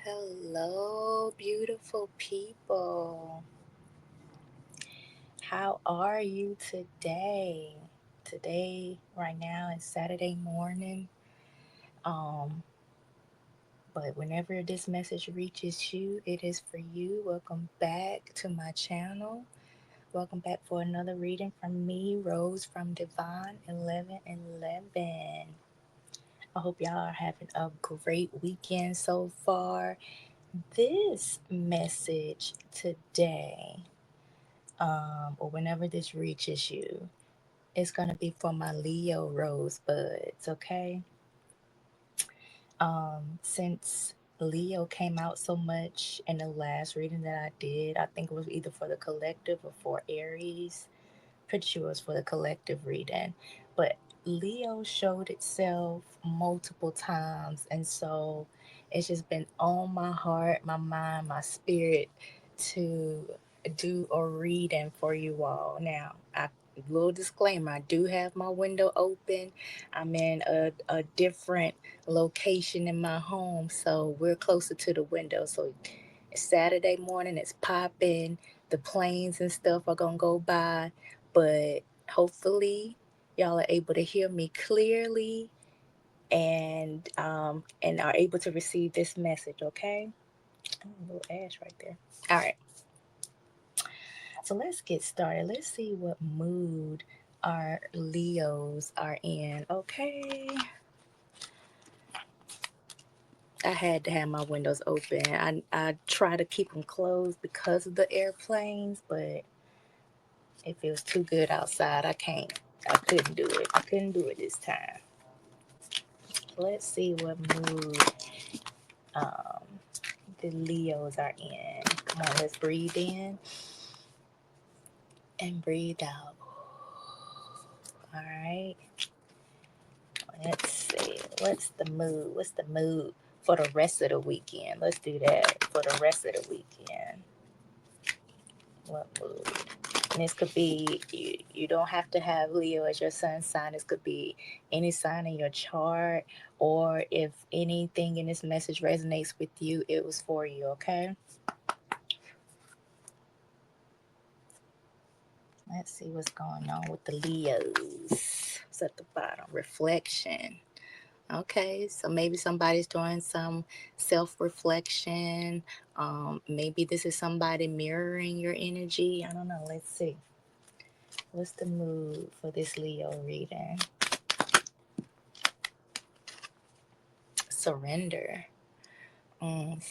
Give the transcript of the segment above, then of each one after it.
Hello, beautiful people. How are you today? Today, right now, is Saturday morning. Um, but whenever this message reaches you, it is for you. Welcome back to my channel. Welcome back for another reading from me, Rose from Divine 1111. I hope y'all are having a great weekend so far. This message today, or whenever this reaches you, it's going to be for my Leo rosebuds, okay? Since Leo came out so much in the last reading that I did, I think it was either for the collective or for Aries. Pretty sure it was for the collective reading. But Leo showed itself multiple times. And so it's just been on my heart, my mind, my spirit to do a reading for you all. Now, little disclaimer, I do have my window open. I'm in a different location in my home, so we're closer to the window. So it's Saturday morning, it's popping, the planes and stuff are gonna go by, but hopefully y'all are able to hear me clearly and are able to receive this message, okay? Oh, a little ash right there. All right, so let's get started. Let's see what mood our Leos are in, okay? I had to have my windows open. I try to keep them closed because of the airplanes, but it feels too good outside. I couldn't do it. I couldn't do it this time. Let's see what mood um, the Leos are in. Come on, let's breathe in and breathe out. All right. Let's see. What's the mood? What's the mood for the rest of the weekend? Let's do that for the rest of the weekend. What mood? And this could be, you don't have to have Leo as your sun sign. This could be any sign in your chart, or if anything in this message resonates with you, it was for you, okay? Let's see what's going on with the Leos. It's at the bottom. Reflection. Okay, so maybe somebody's doing some self reflection. Maybe this is somebody mirroring your energy. I don't know. Let's see. What's the mood for this Leo reading? Surrender.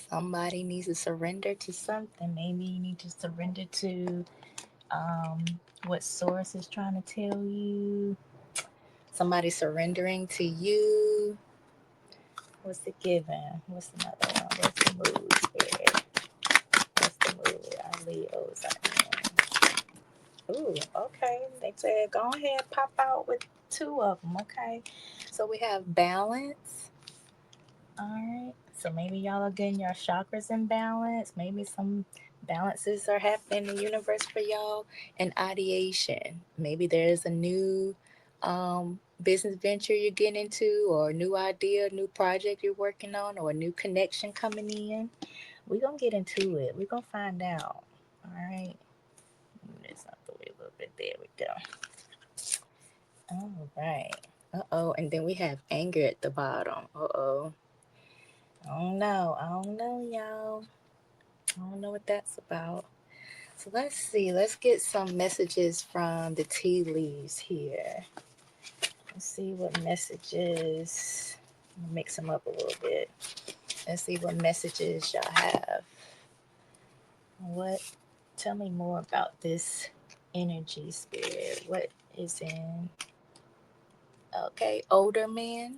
Somebody needs to surrender to something. Maybe you need to surrender to um, what Source is trying to tell you. Somebody surrendering to you. What's the given? What's another one? What's the mood, spirit? What's the mood? Our Leos are in. Ooh, okay. They said go ahead, pop out with two of them. Okay. So we have balance. All right. So maybe y'all are getting your chakras in balance. Maybe some balances are happening in the universe for y'all. And ideation. Maybe there's a new business venture you're getting into, or a new idea, a new project you're working on, or a new connection coming in. We're going to get into it. We're going to find out. All right. It's not the way a little bit. There we go. All right. Uh-oh. And then we have anger at the bottom. Uh-oh. I don't know. I don't know, y'all. I don't know what that's about. So let's see. Let's get some messages from the tea leaves here. Let's see what messages. Mix them up a little bit. Let's see what messages y'all have. What? Tell me more about this energy, spirit. What is in? Okay, older man.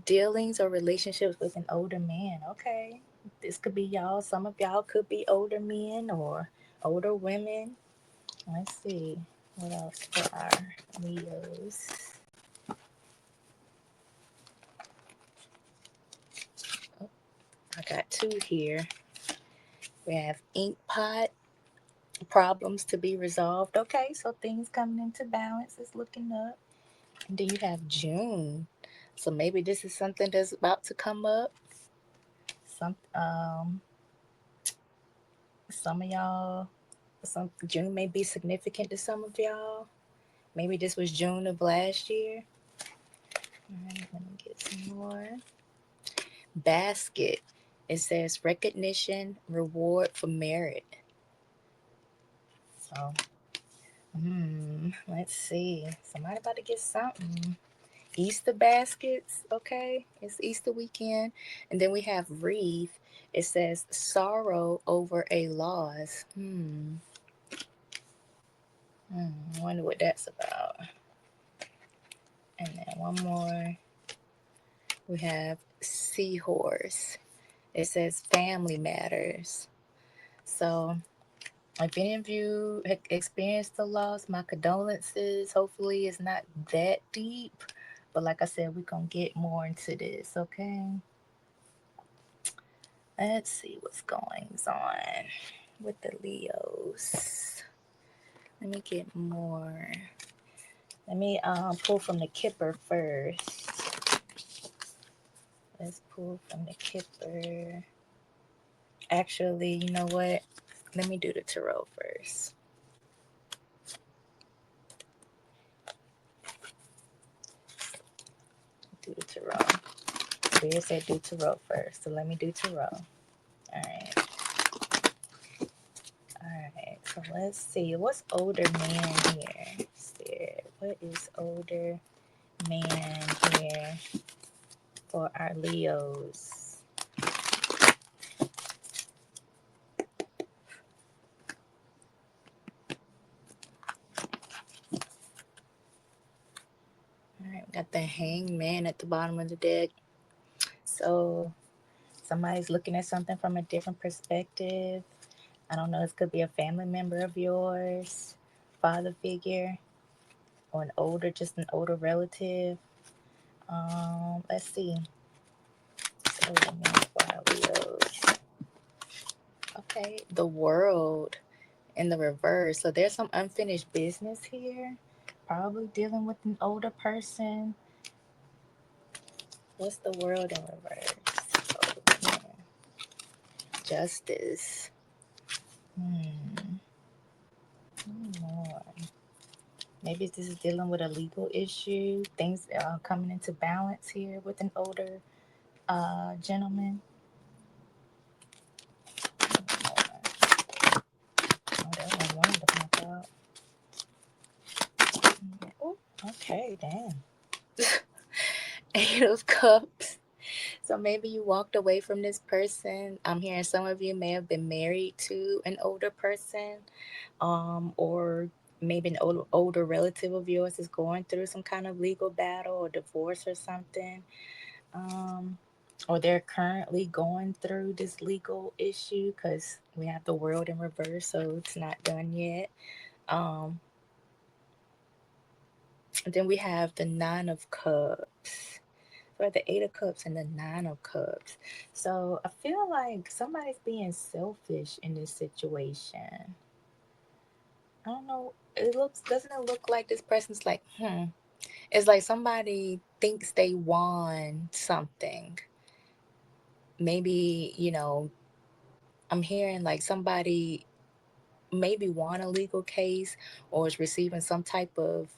Dealings or relationships with an older man. Okay, this could be y'all. Some of y'all could be older men or older women. Let's see what else for our Leos. Oh, I got two here. We have ink pot, problems to be resolved. Okay, so things coming into balance is looking up. And then you have June. So maybe this is something that's about to come up. Some of y'all, some June may be significant to some of y'all. Maybe this was June of last year. All right, let me get some more. Basket. It says recognition, reward for merit. So, let's see. Somebody about to get something. Easter baskets, okay? It's Easter weekend. And then we have wreath. It says sorrow over a loss. I wonder what that's about. And then one more. We have seahorse. It says family matters. So if any of you experienced the loss, my condolences. Hopefully it's not that deep. But like I said, we're going to get more into this, okay? Let's see what's going on with the Leos. Let me get more. Let me pull from the Kipper first. Let's pull from the Kipper. Actually, you know what? Let me do the Tarot first. Do the Tarot. Spirit said do Tarot first, so let me do Tarot. Alright. Alright, so let's see. What's older man here? Spirit, what is older man here for our Leos? Alright, we got the Hangman at the bottom of the deck. So somebody's looking at something from a different perspective. I don't know, this could be a family member of yours, father figure, or just an older relative. Let's see. So okay, the World in the reverse. So there's some unfinished business here. Probably dealing with an older person. What's the World in reverse? Oh, Justice. More. Maybe this is dealing with a legal issue. Things are coming into balance here with an older gentleman. Oh, that one wanted to pop out. Oh, okay, damn. Eight of Cups. So maybe you walked away from this person. I'm hearing some of you may have been married to an older person, or maybe an older relative of yours is going through some kind of legal battle or divorce or something. Um, or they're currently going through this legal issue because we have the World in reverse, so it's not done yet. Um, then we have the Nine of Cups. For the Eight of Cups and the Nine of Cups. So I feel like somebody's being selfish in this situation. I don't know. Doesn't it look like this person's like, It's like somebody thinks they won something. Maybe, I'm hearing like somebody maybe won a legal case or is receive some type of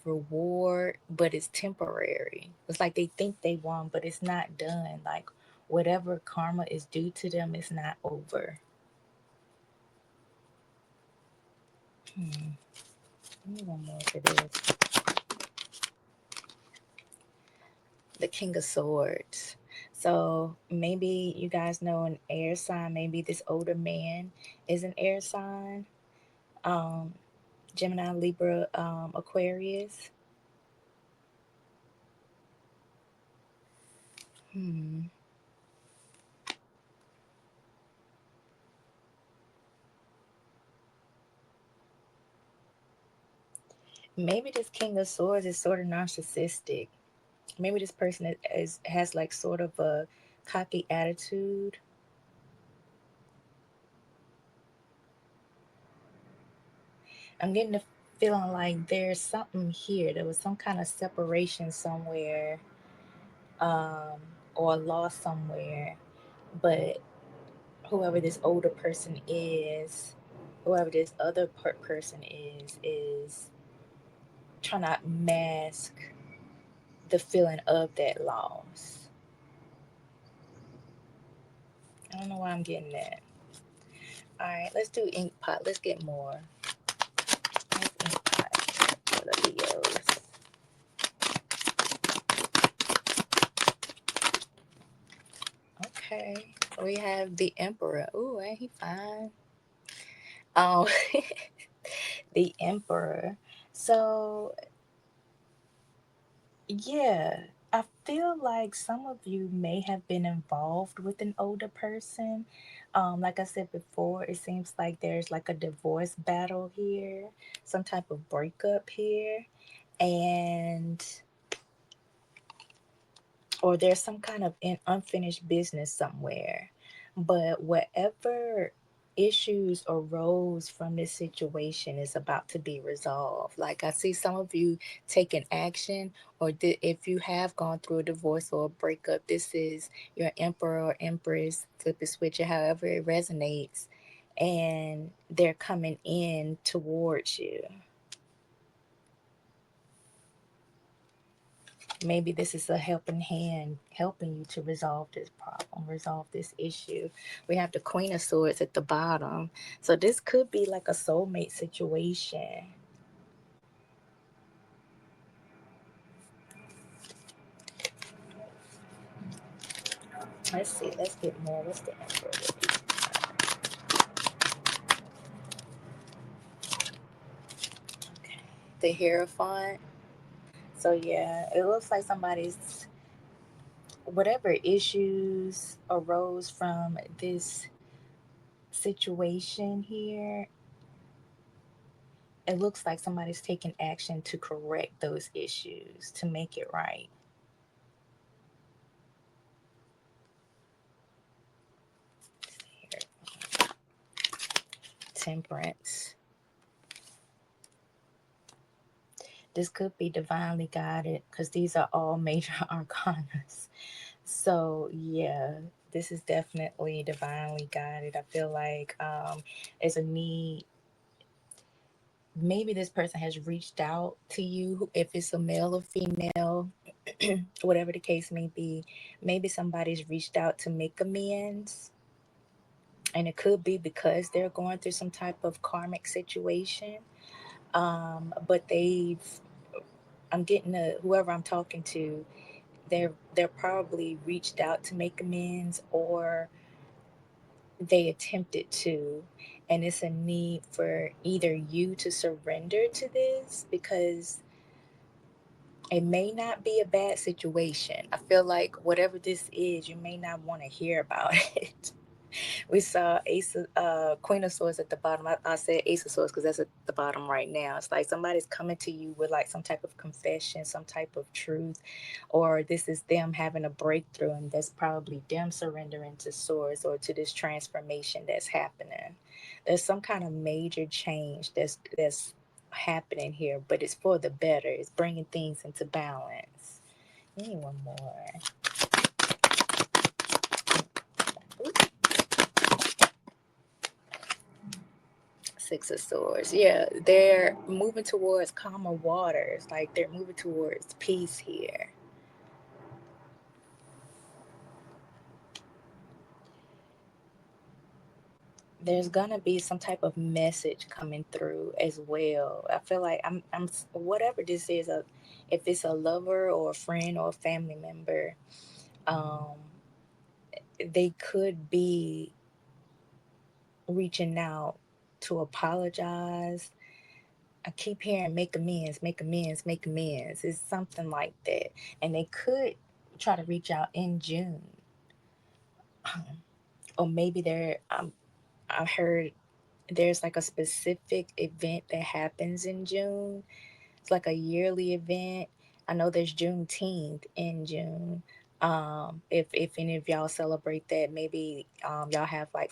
reward, but it's temporary. It's like they think they won, but it's not done. Like whatever karma is due to them is not over. Give me one more for this. The King of Swords. So maybe you guys know an air sign. Maybe this older man is an air sign. Um, Gemini, Libra, Aquarius. Hmm. Maybe this King of Swords is sort of narcissistic. Maybe this person has like sort of a cocky attitude. I'm getting the feeling like there's something here. There was some kind of separation somewhere, um, or lost somewhere, but whoever this older person is, whoever this other person is trying to mask the feeling of that loss. I don't know why I'm getting that. All right, let's do ink pot. Let's get more. Let's ink pot for the Leos. Okay, we have the Emperor. Ooh, ain't he fine? Um, the Emperor. So yeah, I feel like some of you may have been involved with an older person. Like I said before, it seems like there's like a divorce battle here, some type of breakup here, and or there's some kind of unfinished business somewhere. But whatever issues arose from this situation is about to be resolved. Like I see some of you taking action, or if you have gone through a divorce or a breakup, this is your emperor or empress, flip it, switch it, however it resonates, and they're coming in towards you. Maybe this is a helping hand helping you to resolve this problem, resolve this issue. We have the Queen of Swords at the bottom. So this could be like a soulmate situation. Let's see. Let's get more. What's the Emperor? Okay. The Hierophant. So yeah, it looks like somebody's whatever issues arose from this situation here, it looks like somebody's taking action to correct those issues, to make it right. Here, Temperance. This could be divinely guided because these are all major arcanas. So, yeah, this is definitely divinely guided. I feel like there's a need. Maybe this person has reached out to you, if it's a male or female, whatever the case may be. Maybe somebody's reached out to make amends, and it could be because they're going through some type of karmic situation. But I'm getting whoever I'm talking to, they're probably reached out to make amends, or they attempted to, and it's a need for either you to surrender to this, because it may not be a bad situation. I feel like whatever this is, you may not want to hear about it. We saw Queen of Swords at the bottom. I said Ace of Swords because that's at the bottom right now. It's like somebody's coming to you with like some type of confession, some type of truth, or this is them having a breakthrough, and that's probably them surrendering to Swords or to this transformation that's happening. There's some kind of major change that's happening here, but it's for the better. It's bringing things into balance. Give me one more. Six of Swords. Yeah, they're moving towards calmer waters. Like they're moving towards peace here. There's gonna be some type of message coming through as well. I feel like I'm whatever this is, if it's a lover or a friend or a family member, um, they could be reaching out to apologize. I keep hearing make amends, make amends, make amends. It's something like that. And they could try to reach out in June. Or maybe I heard there's like a specific event that happens in June. It's like a yearly event. I know there's Juneteenth in June. If any of y'all celebrate that, maybe y'all have like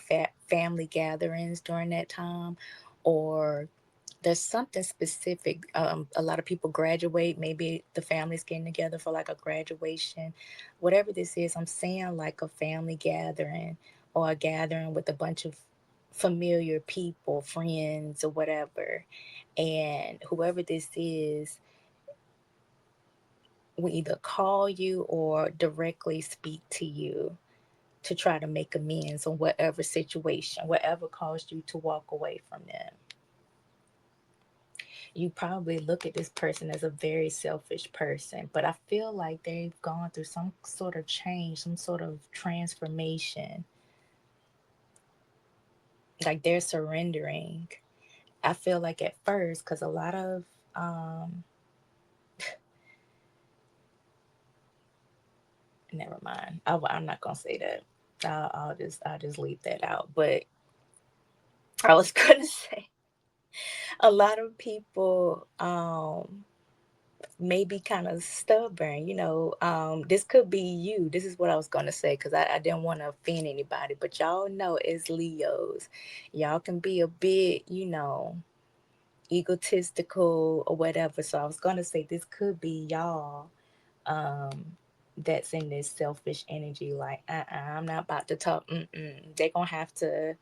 family gatherings during that time, or there's something specific. A lot of people graduate. Maybe the family's getting together for like a graduation. Whatever this is, I'm saying like a family gathering or a gathering with a bunch of familiar people, friends, or whatever. And whoever this is will either call you or directly speak to you to try to make amends on whatever situation, whatever caused you to walk away from them. You probably look at this person as a very selfish person, but I feel like they've gone through some sort of change, some sort of transformation. Like they're surrendering. I feel like at first, because a lot of, um, never mind. I'm not gonna say that. I'll just leave that out. But I was gonna say a lot of people may be kind of stubborn. This could be you. This is what I was going to say because I didn't want to offend anybody. But y'all know as Leos, y'all can be a bit, egotistical or whatever. So I was going to say this could be y'all that's in this selfish energy. Like, I'm not about to talk. They're going to have to,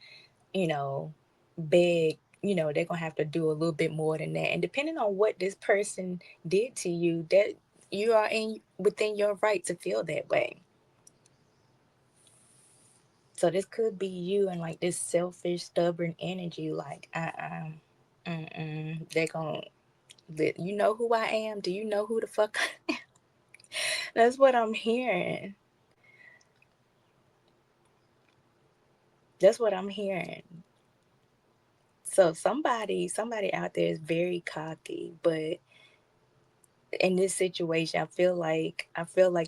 you know, beg, they're gonna have to do a little bit more than that. And depending on what this person did to you, that you are in within your right to feel that way. So this could be you and like this selfish, stubborn energy, like they're gonna you know who I am? Do you know who the fuck I am? That's what I'm hearing. That's what I'm hearing. So somebody out there is very cocky, but in this situation, I feel like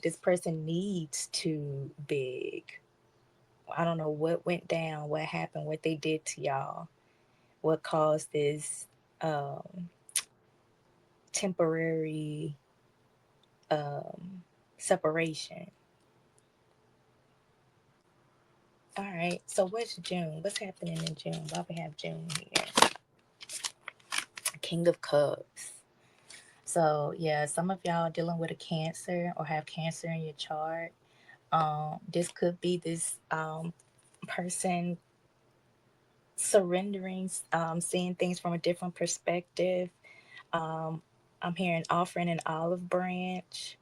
this person needs to beg. I don't know what went down, what happened, what they did to y'all, what caused this um, temporary separation. All right, so what's June? What's happening in June? Why we have June here? King of Cups. So yeah, some of y'all dealing with a cancer or have cancer in your chart. This could be this person surrendering, seeing things from a different perspective. Um, I'm hearing offering an olive branch.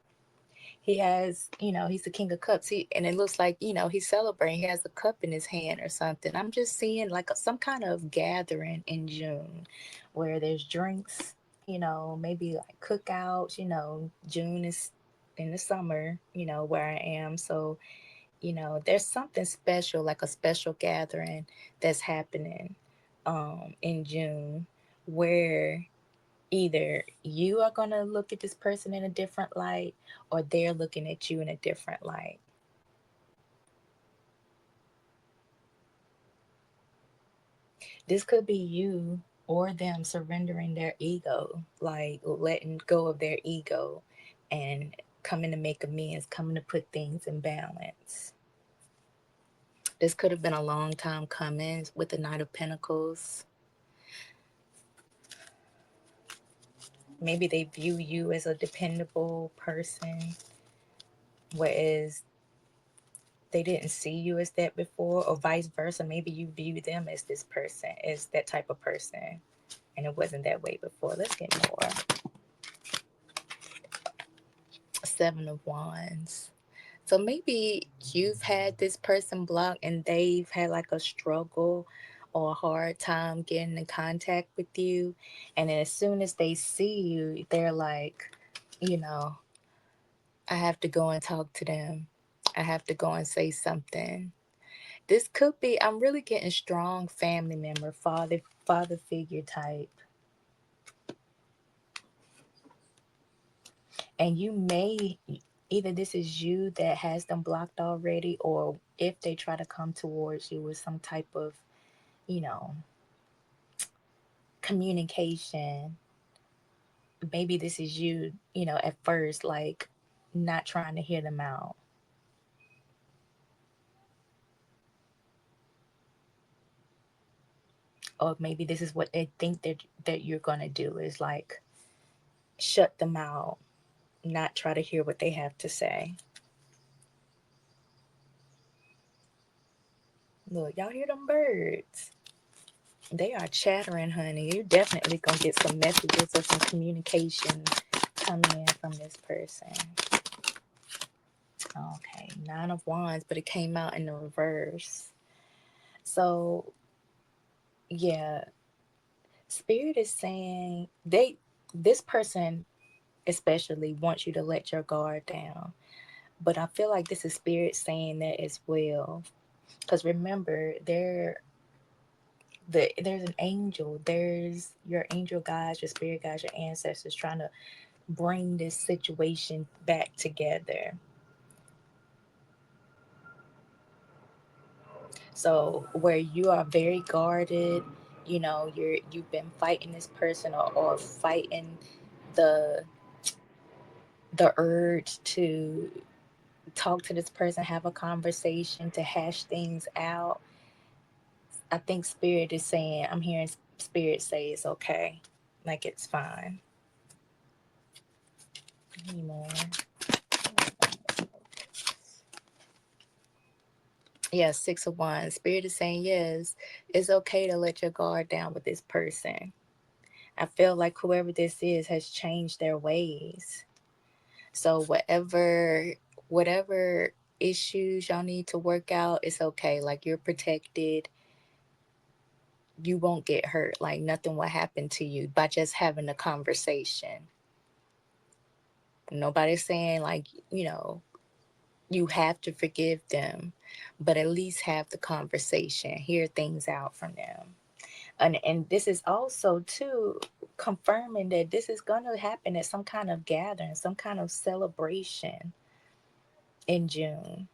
He has, he's the King of Cups. And it looks like, he's celebrating. He has a cup in his hand or something. I'm just seeing like some kind of gathering in June where there's drinks, maybe like cookouts. June is in the summer, where I am. So, there's something special, like a special gathering that's happening in June where either you are going to look at this person in a different light or they're looking at you in a different light. This could be you or them surrendering their ego, like letting go of their ego and coming to make amends, coming to put things in balance. This could have been a long time coming with the Knight of Pentacles. Maybe they view you as a dependable person, whereas they didn't see you as that before, or vice versa. Maybe you view them as this person, as that type of person, and it wasn't that way before. Let's get more. Seven of Wands. So maybe you've had this person blocked and they've had like a struggle or a hard time getting in contact with you. And then as soon as they see you, they're like, you know, I have to go and talk to them. I have to go and say something. This could be, I'm really getting strong family member, father figure type. And you may, either this is you that has them blocked already, or if they try to come towards you with some type of, you know, communication, maybe this is you, at first, like not trying to hear them out. or maybe this is what they think that you're gonna do, is like shut them out, not try to hear what they have to say. Look, y'all hear them birds? They are chattering, honey. You're definitely gonna get some messages or some communication coming in from this person. Okay, Nine of Wands, but it came out in the reverse. So yeah, Spirit is saying this person especially wants you to let your guard down. But I feel like this is Spirit saying that as well. Because remember, there's an angel. There's your angel guides, your spirit guides, your ancestors trying to bring this situation back together. So where you are very guarded, you've been fighting this person, or fighting the the urge to talk to this person, have a conversation, to hash things out. I think Spirit is saying, I'm hearing Spirit say it's okay. Like it's fine. Any more? Yeah, Six of Wands. Spirit is saying, yes, it's okay to let your guard down with this person. I feel like whoever this is has changed their ways. So whatever issues y'all need to work out, it's okay. Like you're protected. You won't get hurt. Like nothing will happen to you by just having a conversation. Nobody's saying like, you have to forgive them, but at least have the conversation, hear things out from them. And this is also too confirming that this is going to happen at some kind of gathering, some kind of celebration in June.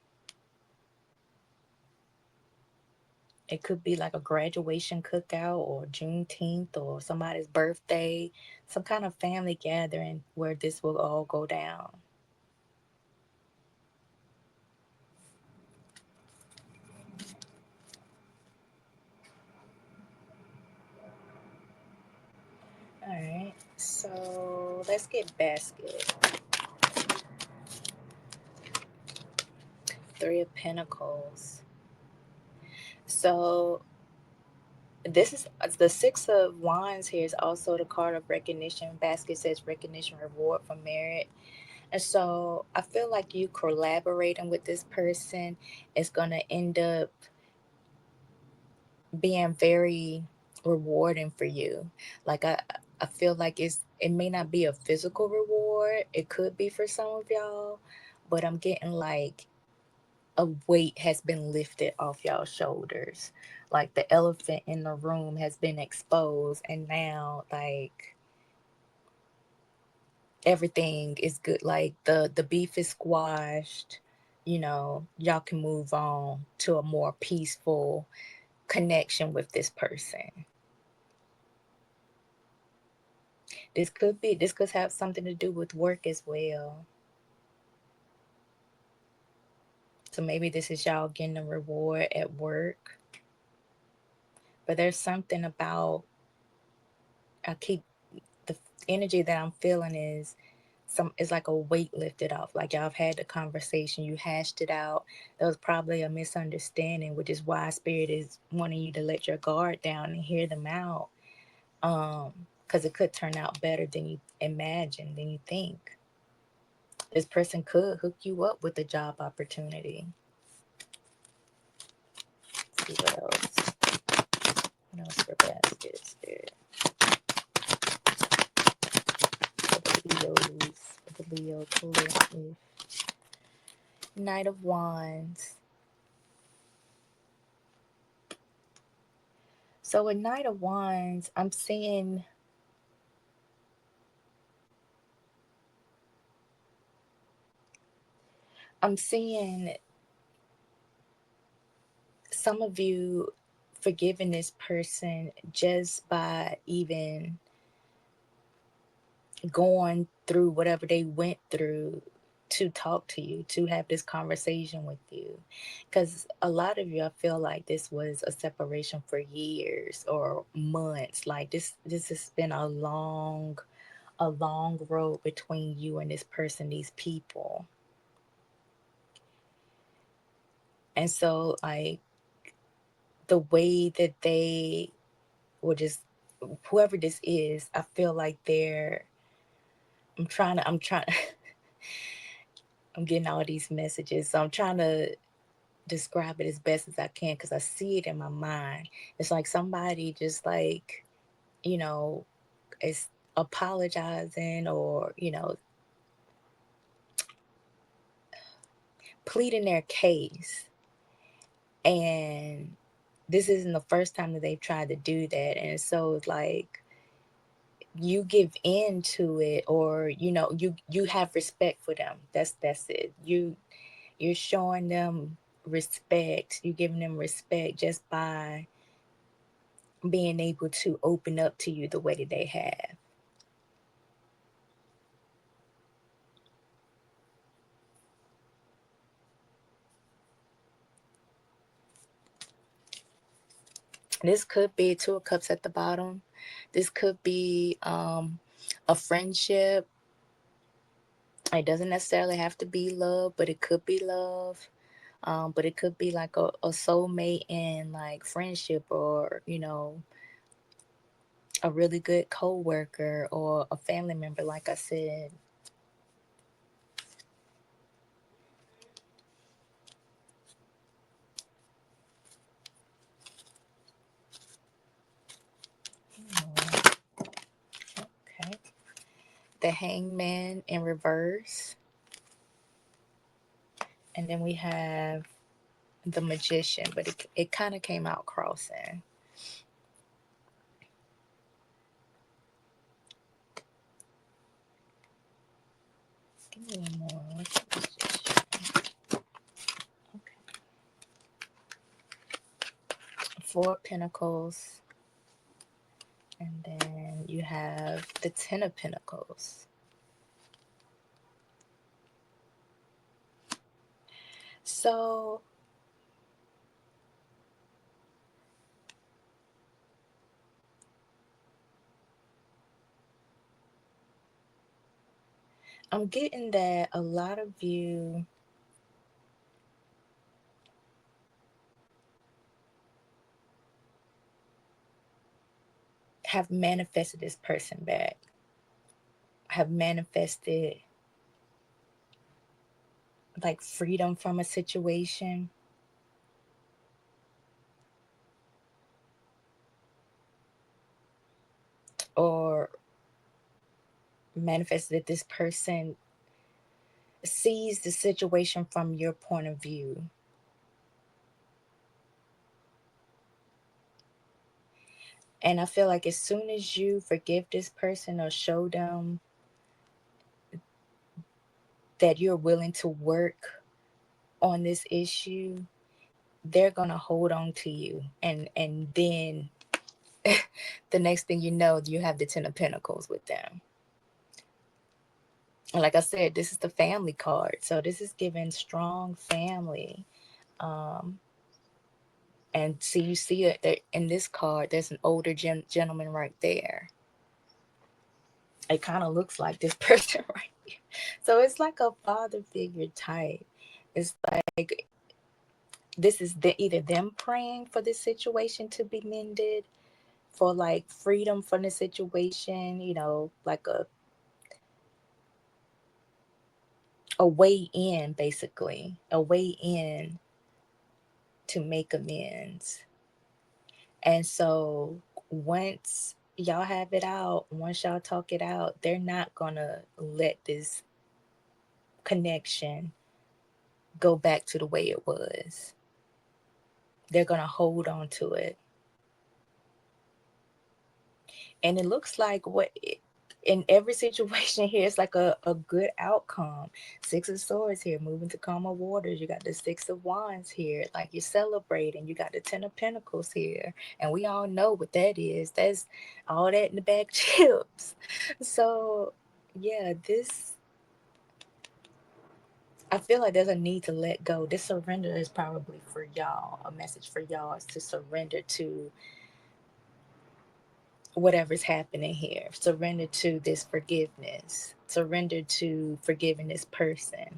It could be like a graduation cookout or Juneteenth or somebody's birthday, some kind of family gathering where this will all go down. All right, so let's get basket. Three of Pentacles. So this is the Six of Wands. Here is also the card of recognition. Basket says recognition, reward for merit. And so I feel like you collaborating with this person is going to end up being very rewarding for you. Like I feel like it may not be a physical reward. It could be for some of y'all, but I'm getting like a weight has been lifted off y'all's shoulders. Like the elephant in the room has been exposed, and now like everything is good. Like the beef is squashed. Y'all can move on to a more peaceful connection with this person. This could have something to do with work as well. So maybe this is y'all getting a reward at work. But there's something about I keep the energy that I'm feeling is it's like a weight lifted off. Like y'all have had the conversation, you hashed it out. There was probably a misunderstanding, which is why Spirit is wanting you to let your guard down and hear them out. Because it could turn out better than you imagine, than you think. This person could hook you up with a job opportunity. Let's see what else. What else for basket Spirit? For the Leos, for the Leo collective. Knight of Wands. So with Knight of Wands, I'm seeing some of you forgiving this person just by even going through whatever they went through. to talk to you, to have this conversation with you. Because a lot of you, I feel like this was a separation for years or months. Like this has been a long road between you and this person, these people. And so, like, the way that they will just, whoever this is, I feel like I'm trying, I'm getting all these messages. So I'm trying to describe it as best as I can because I see it in my mind. It's like somebody just like, you know, is apologizing or, pleading their case. And this isn't the first time that they've tried to do that. And so it's like you give in to it, or you have respect for them. That's it. You're showing them respect. You're giving them respect just by being able to open up to you the way that they have. This could be two of cups at the bottom. This could be a friendship. It doesn't necessarily have to be love, but it could be love. But it could be like a soulmate in like friendship, or a really good co-worker or a family member, like I said. Okay. The Hangman in reverse. And then we have the Magician, but it kind of came out crossing. Give me one more. What's the Magician? Okay. Four of Pentacles. And then you have the Ten of Pentacles. So I'm getting that a lot of you have manifested this person back, have manifested like freedom from a situation, or manifested that this person sees the situation from your point of view. And I feel like as soon as you forgive this person or show them that you're willing to work on this issue, they're gonna hold on to you. And then the next thing you know, you have the Ten of Pentacles with them. And like I said, this is the family card. So this is giving strong family. Um, and see, you see it that in this card, there's an older gentleman right there. It kind of looks like this person right here. So it's like a father figure type. It's like this is either them praying for this situation to be mended, for like freedom from the situation, like a way in, basically, a way in to make amends. And so once y'all have it out, once y'all talk it out, they're not gonna let this connection go back to the way it was. They're gonna hold on to it. And it looks like in every situation here, it's like a good outcome. Six of Swords here, moving to calmer waters. You got the Six of Wands here, like you're celebrating. You got the Ten of Pentacles here, and we all know what that is. That's all that in the bag chips. So yeah, this I feel like there's a need to let go. This surrender is probably for y'all. A message for y'all is to surrender to whatever's happening here. Surrender to this forgiveness. Surrender to forgiving this person.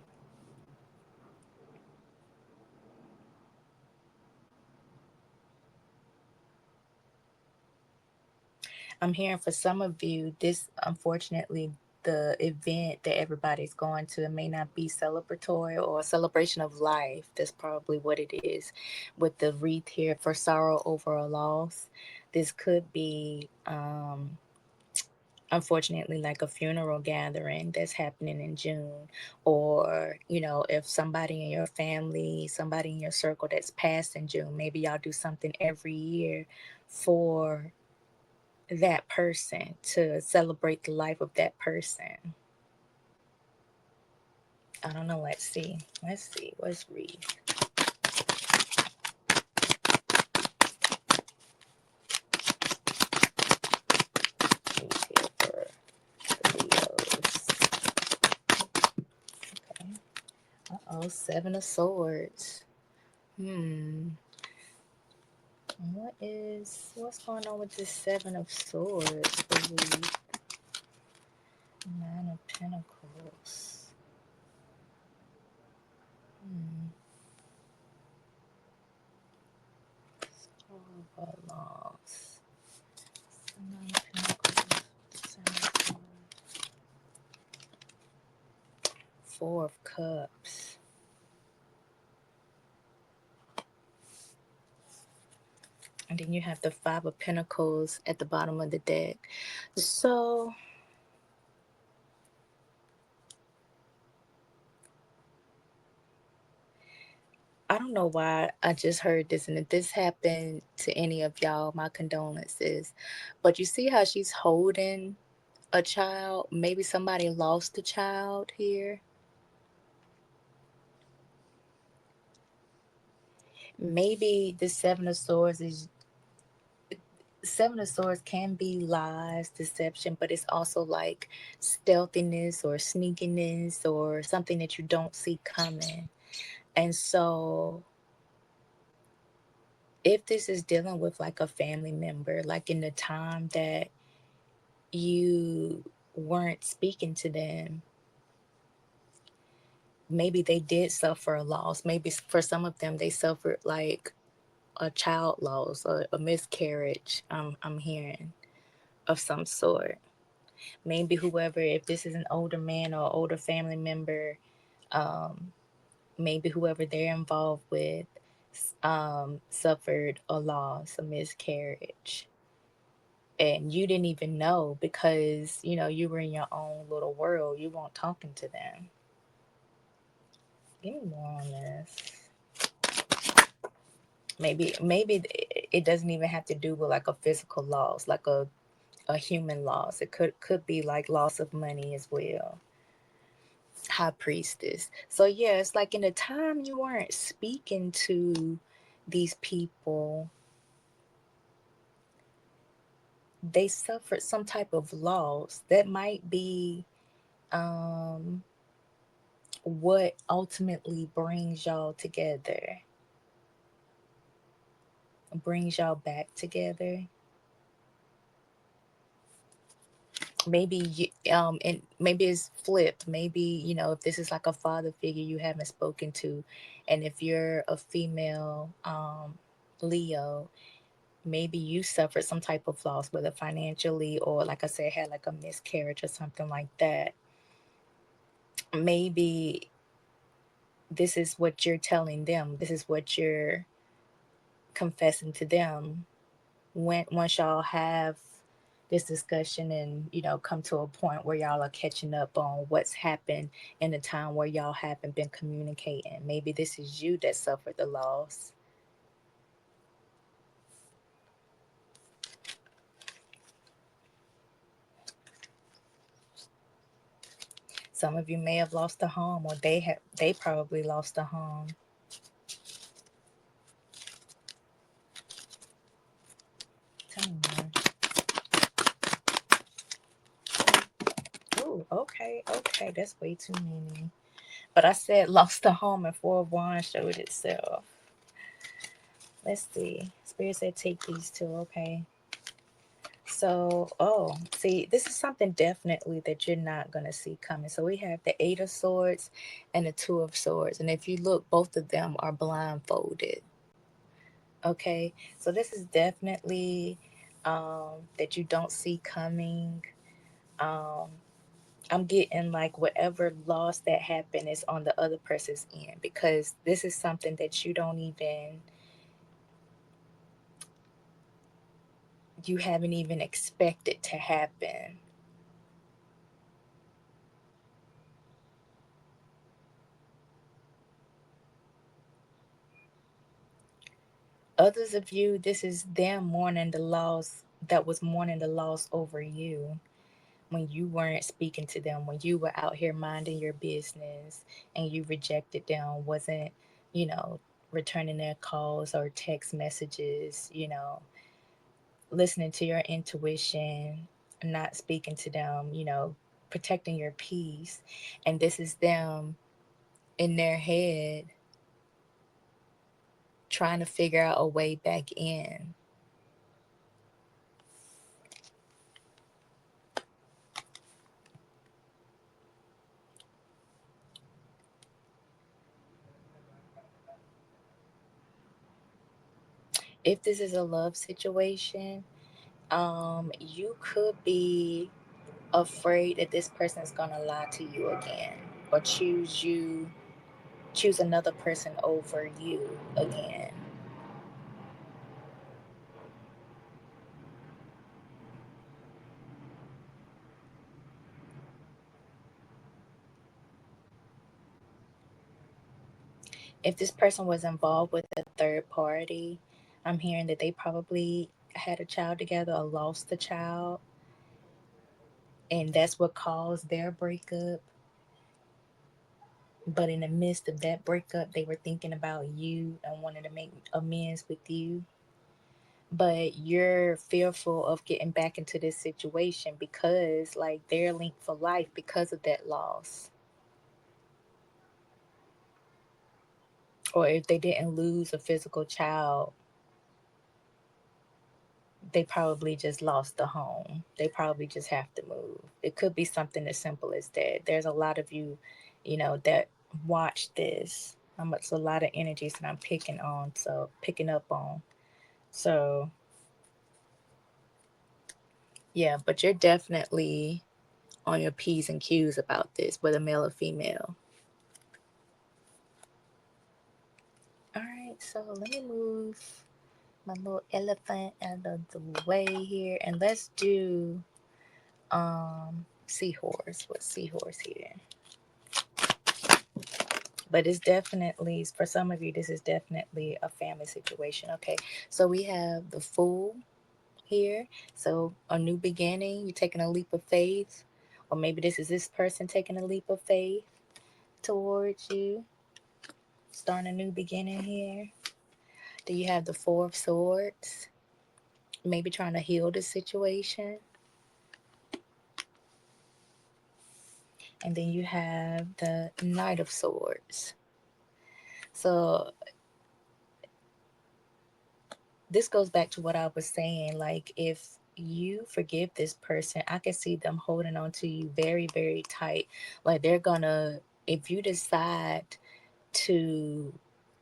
I'm hearing for some of you, this unfortunately, the event that everybody's going to, it may not be celebratory or a celebration of life. That's probably what it is. With the wreath here for sorrow over a loss, this could be, unfortunately, like a funeral gathering that's happening in June. Or, if somebody in your family, somebody in your circle that's passed in June, maybe y'all do something every year for that person to celebrate the life of that person. I don't know. Let's see. Let's see. Let's read. Read here for the Leos. Okay. Uh-oh, Seven of Swords. What's going on with this Seven of Swords? The Nine of Pentacles. Hmm. Sorrow of loss. Nine of Pentacles. Seven of Swords. Four of Cups. And then you have the Five of Pentacles at the bottom of the deck. So I don't know why I just heard this, and if this happened to any of y'all, my condolences. But you see how she's holding a child? Maybe somebody lost a child here. Maybe the Seven of Swords can be lies, deception, but it's also like stealthiness or sneakiness or something that you don't see coming. And so if this is dealing with like a family member, like in the time that you weren't speaking to them, maybe they did suffer a loss. Maybe for some of them, they suffered like a child loss or a miscarriage. I'm hearing of some sort. Maybe whoever, if this is an older man or older family member, um, maybe whoever they're involved with suffered a loss, a miscarriage. And you didn't even know because, you were in your own little world. You weren't talking to them. Give me more on this. Maybe it doesn't even have to do with like a physical loss, like a human loss. It could be like loss of money as well. High Priestess. So yeah, it's like in the time you weren't speaking to these people, they suffered some type of loss that might be um what ultimately brings y'all back together. Maybe and maybe it's flipped. Maybe, if this is like a father figure you haven't spoken to, and if you're a female Leo, maybe you suffered some type of loss, whether financially or, like I said, had like a miscarriage or something like that. Maybe this is what you're telling them. This is what you're confessing to them when once y'all have this discussion and, come to a point where y'all are catching up on what's happened in the time where y'all haven't been communicating. Maybe this is you that suffered the loss. Some of you may have lost a home, or they probably lost a home. Tell me more. Oh, okay, that's way too many. But I said lost the home and Four of Wands showed itself. Let's see. Spirit said take these two, okay. So, oh, see, this is something definitely that you're not going to see coming. So we have the Eight of Swords and the Two of Swords. And if you look, both of them are blindfolded. Okay. So this is definitely that you don't see coming. Um, I'm getting like whatever loss that happened is on the other person's end, because this is something that you haven't even expected to happen. Others of you, this is them mourning the loss that was mourning the loss over you when you weren't speaking to them, when you were out here minding your business and you rejected them, wasn't, you know, returning their calls or text messages, listening to your intuition, not speaking to them, protecting your peace. And this is them in their head trying to figure out a way back in. If this is a love situation, you could be afraid that this person is gonna lie to you again or choose another person over you again. If this person was involved with a third party, I'm hearing that they probably had a child together or lost a child, and that's what caused their breakup. But in the midst of that breakup, they were thinking about you and wanted to make amends with you. But you're fearful of getting back into this situation because, like, they're linked for life because of that loss. Or if they didn't lose a physical child, they probably just lost the home. They probably just have to move. It could be something as simple as that. There's a lot of you, that watch this. It's a lot of energies that I'm picking up on. So yeah, but you're definitely on your P's and Q's about this, whether male or female. All right, so let me move my little elephant out of the way here, and let's do seahorse. What's seahorse here? But it's definitely, for some of you, this is definitely a family situation. Okay, so we have the Fool here. So a new beginning, you're taking a leap of faith, or maybe this is this person taking a leap of faith towards you, starting a new beginning here. Do you have the Four of Swords? Maybe trying to heal the situation. And then you have the Knight of Swords. So this goes back to what I was saying. Like, if you forgive this person, I can see them holding on to you very, very tight. Like, they're gonna, if you decide to,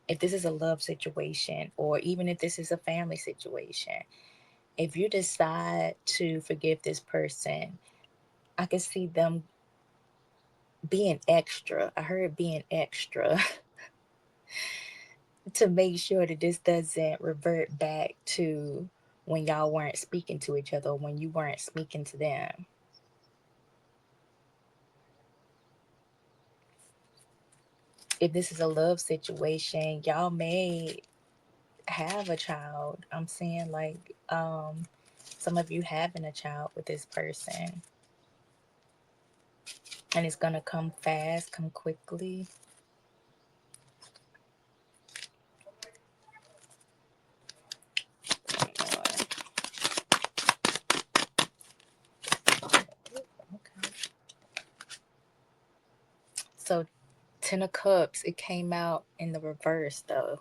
if this is a love situation, or even if this is a family situation, if you decide to forgive this person, I can see them being extra. I heard being extra to make sure that this doesn't revert back to when y'all weren't speaking to each other, or when you weren't speaking to them. If this is a love situation, y'all may have a child. I'm seeing like some of you having a child with this person, and it's gonna come fast, come quickly. Okay. So Ten of Cups, it came out in the reverse though.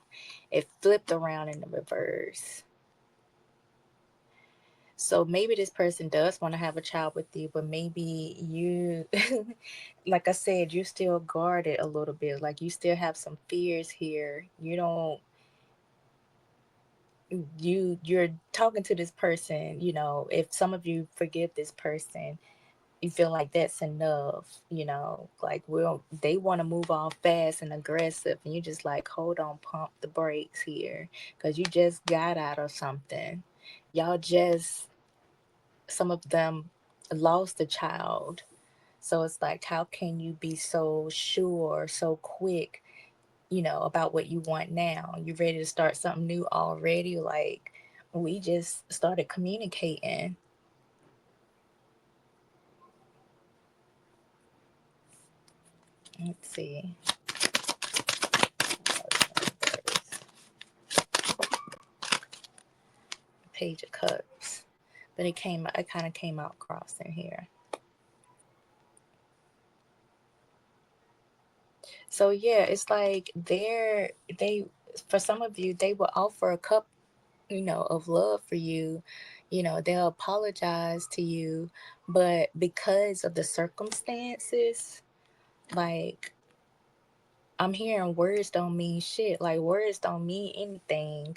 It flipped around in the reverse. So maybe this person does want to have a child with you, but maybe you, like I said, you're still guarded a little bit. Like you still have some fears here. You don't, you're talking to this person, if some of you forgive this person, you feel like that's enough, like they want to move off fast and aggressive, and you just like, hold on, pump the brakes here, because you just got out of something. Y'all just, some of them lost a child. So it's like, how can you be so sure, so quick, about what you want now? You ready to start something new already? Like, we just started communicating. Let's see. Page of Cups. But it kind of came out crossing here. So yeah, it's like for some of you, they will offer a cup, of love for you. They'll apologize to you, but because of the circumstances, like, I'm hearing words don't mean shit. Like, words don't mean anything.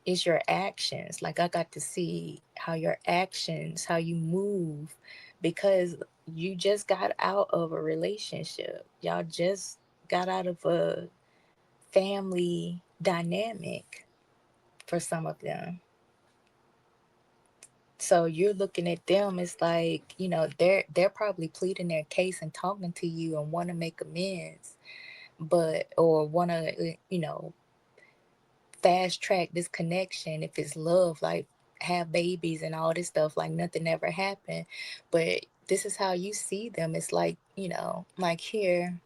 It's your actions. Like, I got to see how your actions, how you move, because you just got out of a relationship. Y'all just got out of a family dynamic for some of them. So you're looking at them, it's like, they're probably pleading their case and talking to you and want to make amends, but or want to, fast track this connection if it's love, like have babies and all this stuff, like nothing ever happened. But this is how you see them. It's like, like, here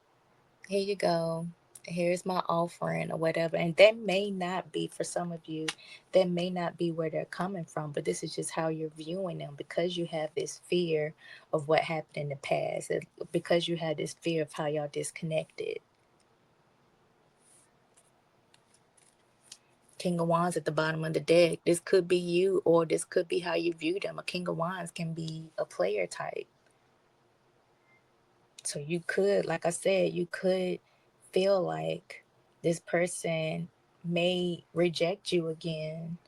you go, here's my offering or whatever. And that may not be, for some of you, that may not be where they're coming from, but this is just how you're viewing them, because you have this fear of what happened in the past, because you had this fear of how y'all disconnected. King of Wands at the bottom of the deck. This could be you, or this could be how you view them. A King of Wands can be a player type. So you could, like I said, you could feel like this person may reject you again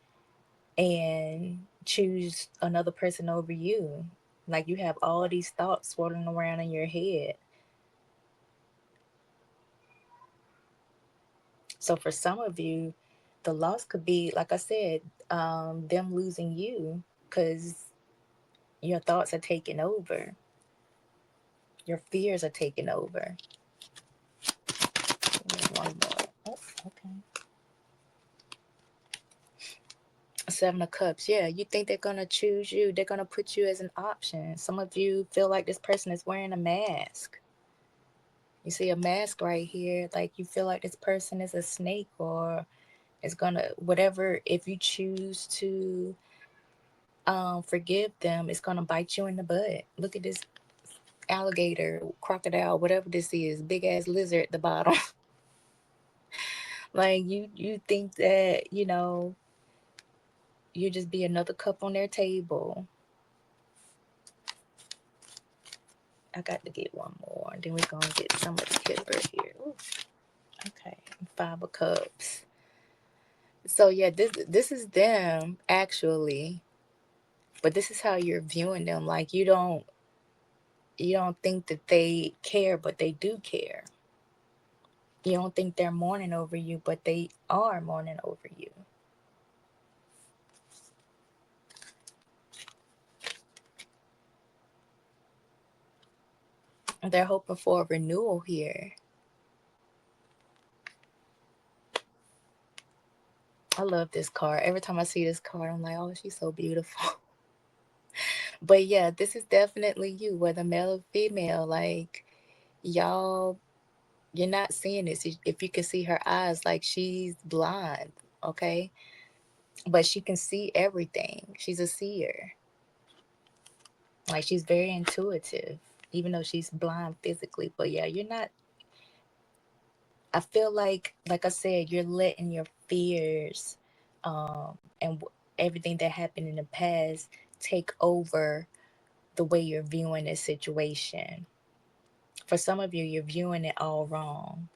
and choose another person over you. Like, you have all these thoughts swirling around in your head. So for some of you, the loss could be, like I said, them losing you, because your thoughts are taking over. Your fears are taking over. One more. Oh, okay. Seven of Cups. Yeah, you think they're going to choose you. They're going to put you as an option. Some of you feel like this person is wearing a mask. You see a mask right here. Like, you feel like this person is a snake, or is going to, whatever, if you choose to forgive them, it's going to bite you in the butt. Look at this alligator, crocodile, whatever this is, big ass lizard at the bottom. Like, you think that, you just be another cup on their table. I got to get one more, and then we're gonna get some of the kipper here. Ooh, okay, Five of Cups. So yeah, this is them actually, but this is how you're viewing them. Like, you don't think that they care, but they do care. You don't think they're mourning over you, but they are mourning over you. They're hoping for a renewal here. I love this card. Every time I see this card, I'm like, oh, she's so beautiful. But yeah, this is definitely you, whether male or female. Like, y'all, you're not seeing this. If you can see her eyes, like, she's blind, okay? But she can see everything. She's a seer. Like, she's very intuitive, even though she's blind physically. But yeah, you're not I feel like I said, you're letting your fears and everything that happened in the past take over the way you're viewing this situation. For some of you, you're viewing it all wrong.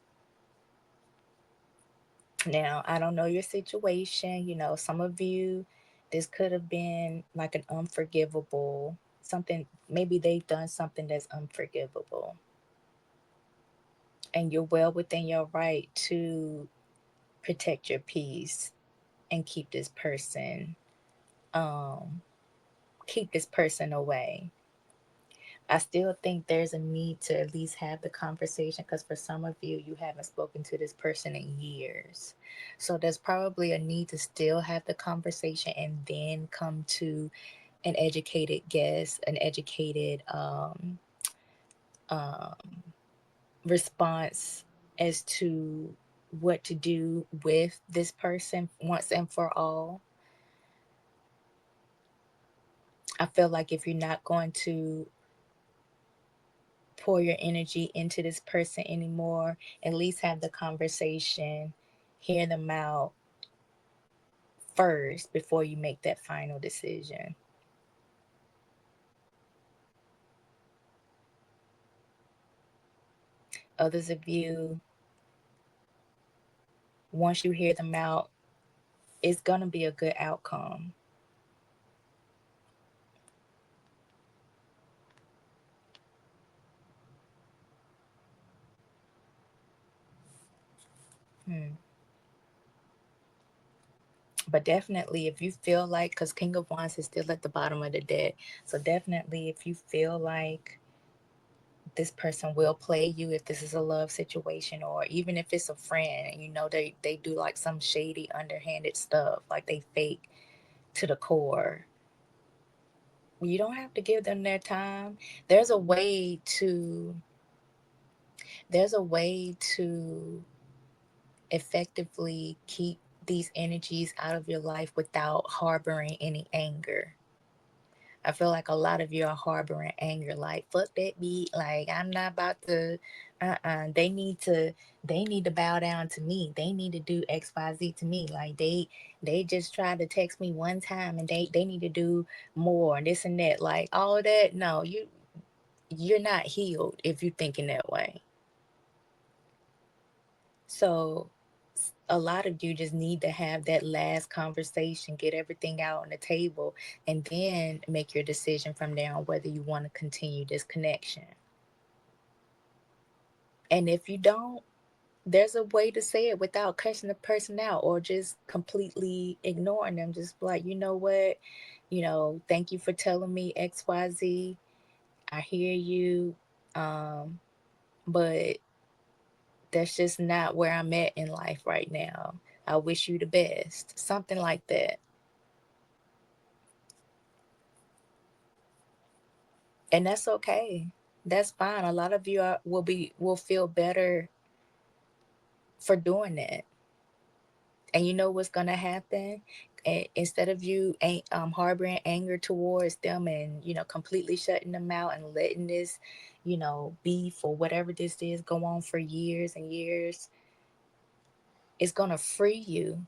Now, I don't know your situation. Some of you, this could have been like an unforgivable something. Maybe they've done something that's unforgivable. And you're well within your right to protect your peace and um keep this person away. I still think there's a need to at least have the conversation, because for some of you, you haven't spoken to this person in years. So there's probably a need to still have the conversation and then come to an educated guess, an educated um, response as to what to do with this person once and for all. I feel like if you're not going to pour your energy into this person anymore, at least have the conversation, hear them out first before you make that final decision. Others of you, once you hear them out, it's going to be a good outcome. Hmm. But definitely, if you feel like, because King of Wands is still at the bottom of the deck, so definitely, if you feel like this person will play you, if this is a love situation, or even if it's a friend, and they do like some shady, underhanded stuff, like they fake to the core, you don't have to give them their time. There's a way to there's a way to effectively keep these energies out of your life without harboring any anger. I feel like a lot of you are harboring anger, like fuck that beat, like I'm not about to. They need to bow down to me. They need to do XYZ to me. Like they just tried to text me one time, and they need to do more and this and that. Like all of that. No, you're not healed if you're thinking that way. So a lot of you just need to have that last conversation, get everything out on the table, and then make your decision from there on whether you want to continue this connection. And if you don't, there's a way to say it without cussing the person out or just completely ignoring them. Just like, you know what? Thank you for telling me XYZ. I hear you. Um, but that's just not where I'm at in life right now. I wish you the best. Something like that. And that's okay. That's fine. A lot of you will feel better for doing that. And you know what's gonna happen? Instead of you harboring anger towards them and completely shutting them out and letting this beef or whatever this is go on for years and years, it's gonna free you.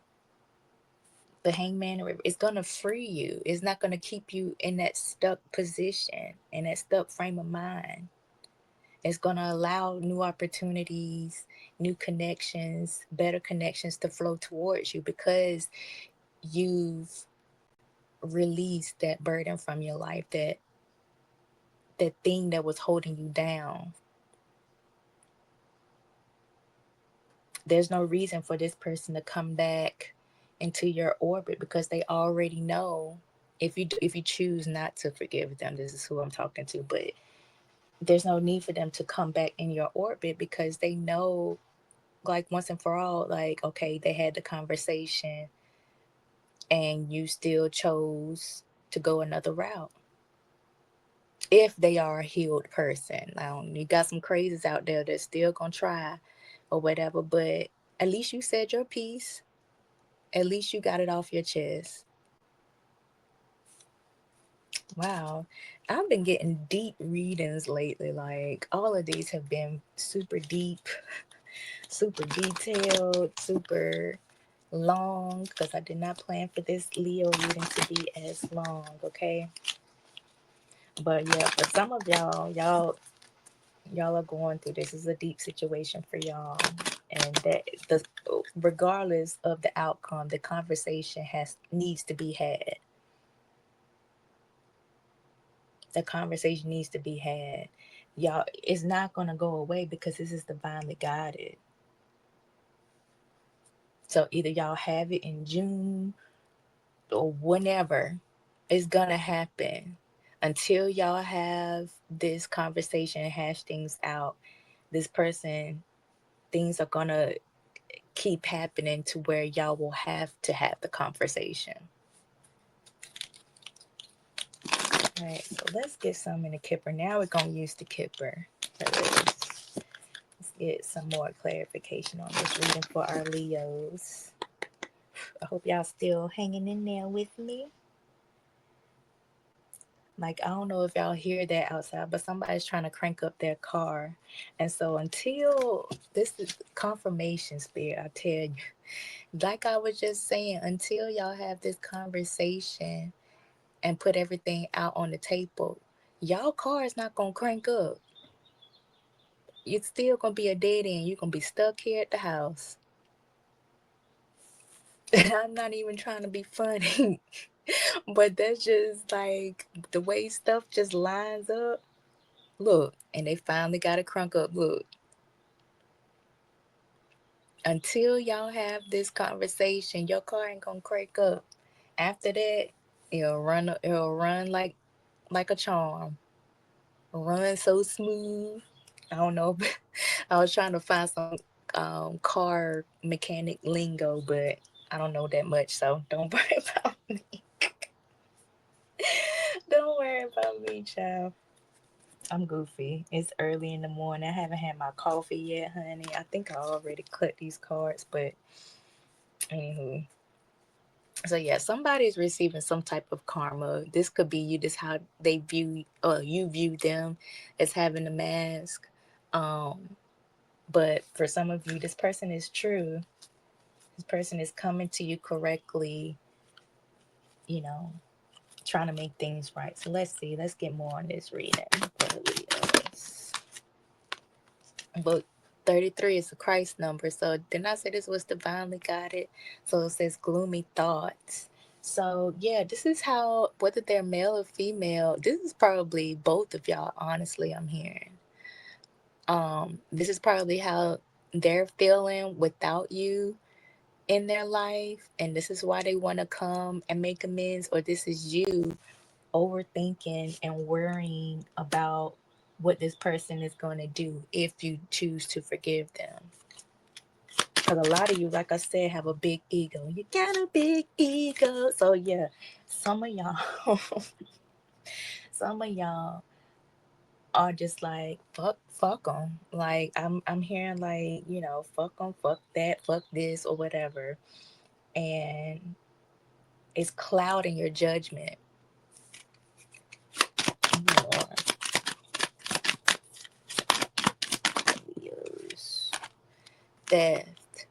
The Hangman is going to free you. It's not going to keep you in that stuck position, in that stuck frame of mind. It's going to allow new opportunities, new connections, better connections to flow towards you, because you've released that burden from your life, that thing that was holding you down. There's no reason for this person to come back into your orbit, because they already know. If you choose not to forgive them, this is who I'm talking to, but there's no need for them to come back in your orbit, because they know, like, once and for all, like, okay, they had the conversation and you still chose to go another route. If they are a healed person, now you got some crazies out there that's still gonna try or whatever, but at least you said your piece. At least you got it off your chest. Wow. I've been getting deep readings lately. Like, all of these have been super deep, super detailed, super long, because I did not plan for this Leo reading to be as long, okay? But yeah, for some of y'all are going through this. Is a deep situation for y'all, and that the regardless of the outcome, the conversation has needs to be had. The conversation needs to be had. Y'all, it's not gonna go away because this is divinely guided. So either y'all have it in June or whenever, it's gonna happen. Until y'all have this conversation and hash things out, this person, things are gonna keep happening to where y'all will have to have the conversation. All right, so let's get some in the Kipper. Now we're gonna use the Kipper. Let's get some more clarification on this reading for our Leos. I hope y'all still hanging in there with me. Like, I don't know if y'all hear that outside, but somebody's trying to crank up their car. And so until this is confirmation, Spirit, I tell you, like I was just saying, until y'all have this conversation and put everything out on the table, y'all car is not gonna crank up. It's still gonna be a dead end. You're gonna be stuck here at the house. I'm not even trying to be funny, but that's just like the way stuff just lines up. Look, and they finally got it crunk up. Look, until y'all have this conversation, your car ain't gonna crank up. After that, it'll run. It'll run like a charm. Run so smooth. I don't know. I was trying to find some car mechanic lingo, but I don't know that much, so don't worry about me. Don't worry about me, child. I'm goofy. It's early in the morning. I haven't had my coffee yet, honey. I think I already cut these cards, but anywho. So yeah, somebody's receiving some type of karma. This could be you. This how they view, you view them as having a mask. Um, but for some of you, this person is true. This person is coming to you correctly. You know, trying to make things right. So let's see. Let's get more on this reading for the Leos. But 33 is a Christ number. So didn't I say this was divinely guided? So it says gloomy thoughts. So yeah, this is how, whether they're male or female, this is probably both of y'all, honestly, I'm hearing. This is probably how they're feeling without you in their life, and this is why they want to come and make amends, or this is you overthinking and worrying about what this person is going to do if you choose to forgive them. Because a lot of you, like I said, have a big ego. You got a big ego. So yeah, some of y'all, some of y'all are just like fuck them. Like I'm hearing like, fuck them, fuck that, fuck this or whatever, and it's clouding your judgment. Theft.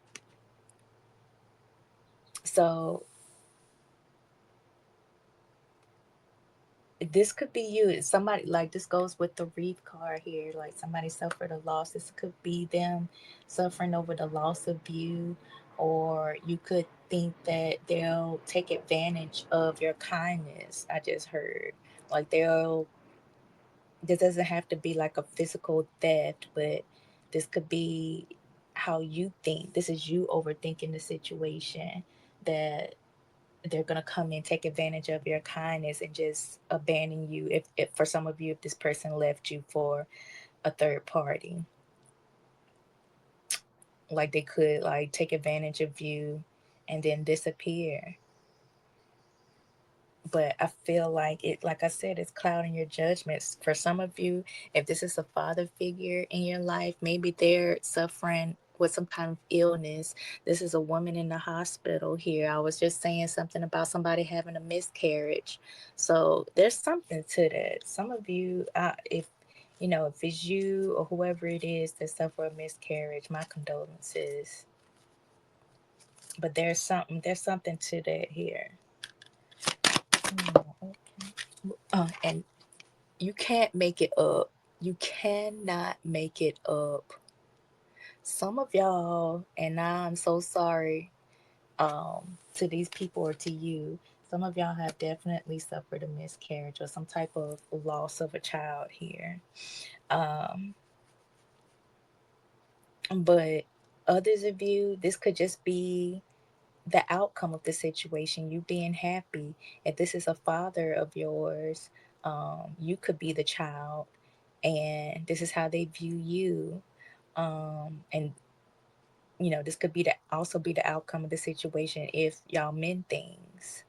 So this could be you. Somebody, like, this goes with the Reef card here. Like, somebody suffered a loss. This could be them suffering over the loss of you, or you could think that they'll take advantage of your kindness. I just heard, like, this doesn't have to be like a physical theft, but this could be how you think. This is you overthinking the situation, that they're gonna come and take advantage of your kindness and just abandon you. If for some of you, if this person left you for a third party, like they could like take advantage of you and then disappear. But I feel like it, like I said, it's clouding your judgments. For some of you, if this is a father figure in your life, maybe they're suffering with some kind of illness. This is a woman in the hospital here. I was just saying something about somebody having a miscarriage. So there's something to that. Some of you, if if it's you or whoever it is that suffer a miscarriage, my condolences. But there's something to that here. Okay. And you can't make it up. You cannot make it up. Some of y'all, and I'm so sorry to these people or to you, some of y'all have definitely suffered a miscarriage or some type of loss of a child here. Um, but others of you, this could just be the outcome of the situation, you being happy. If this is a father of yours, you could be the child, and this is how they view you. And this could be the also be the outcome of the situation if y'all mend things.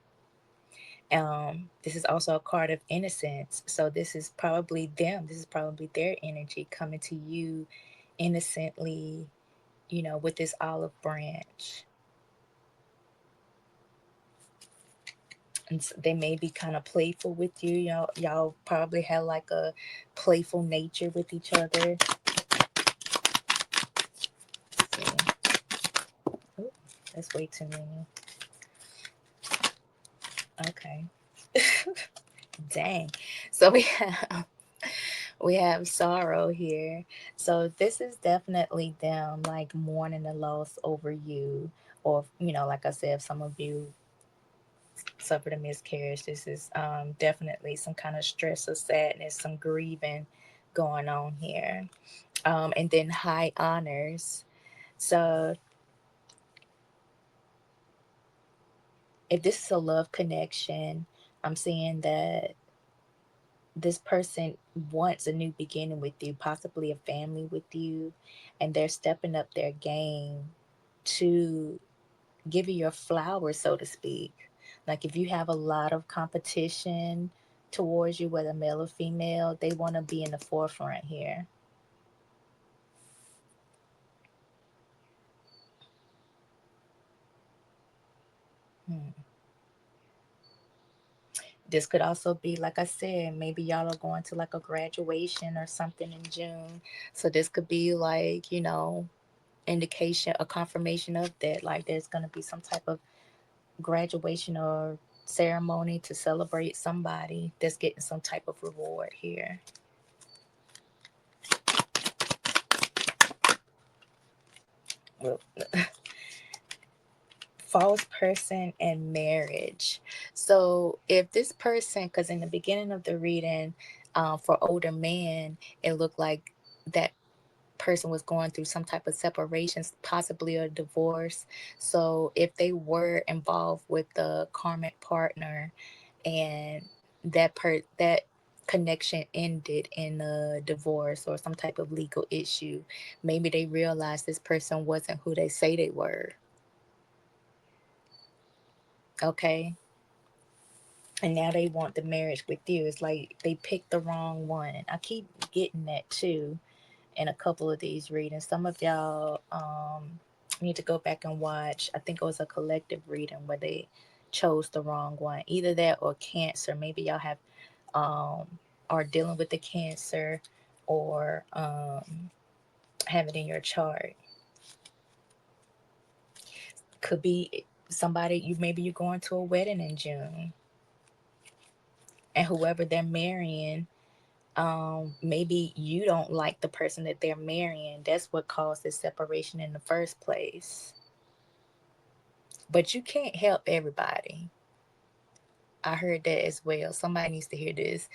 This is also a card of innocence, so this is probably them. This is probably their energy coming to you innocently, with this olive branch. And they may be kind of playful with you. Y'all probably have like a playful nature with each other. Ooh, that's way too many. Okay. Dang. So we have sorrow here. So this is definitely them like mourning the loss over you. Or, like I said, if some of you suffered a miscarriage, this is definitely some kind of stress or sadness, some grieving going on here. And then high honors. So if this is a love connection, I'm seeing that this person wants a new beginning with you, possibly a family with you, and they're stepping up their game to give you your flowers, so to speak. Like if you have a lot of competition towards you, whether male or female, they want to be in the forefront here. Hmm. This could also be, like I said, maybe y'all are going to like a graduation or something in June. So this could be like, indication, a confirmation of that. Like there's going to be some type of graduation or ceremony to celebrate somebody that's getting some type of reward here. Well, false person and marriage. So if this person, because in the beginning of the reading, for older man, it looked like that person was going through some type of separation, possibly a divorce. So if they were involved with the karmic partner and that connection ended in a divorce or some type of legal issue, maybe they realized this person wasn't who they say they were. Okay. And now they want the marriage with you. It's like they picked the wrong one. I keep getting that too in a couple of these readings. Some of y'all need to go back and watch. I think it was a collective reading where they chose the wrong one. Either that or cancer. Maybe y'all have are dealing with the cancer or have it in your chart. Could be somebody maybe you're going to a wedding in June, and whoever they're marrying, maybe you don't like the person that they're marrying. That's what caused this separation in the first place. But you can't help everybody. I heard that as well. Somebody needs to hear this.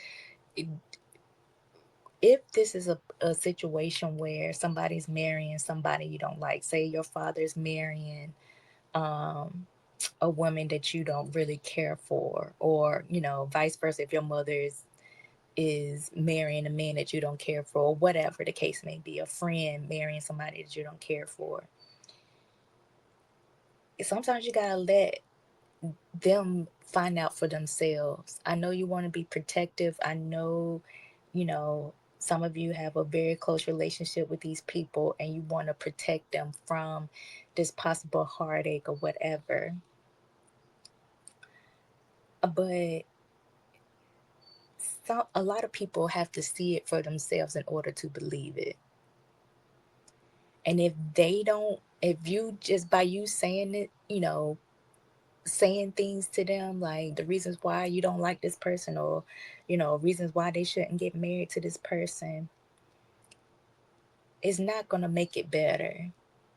If this is a situation where somebody's marrying somebody you don't like, say your father's marrying um, a woman that you don't really care for, or vice versa, if your mother is marrying a man that you don't care for, or whatever the case may be, a friend marrying somebody that you don't care for. Sometimes you gotta let them find out for themselves. I know you want to be protective. I know, you know, some of you have a very close relationship with these people and you want to protect them from this possible heartache or whatever. But a lot of people have to see it for themselves in order to believe it. And if you just by you saying it, saying things to them like the reasons why you don't like this person, or reasons why they shouldn't get married to this person, is not going to make it better,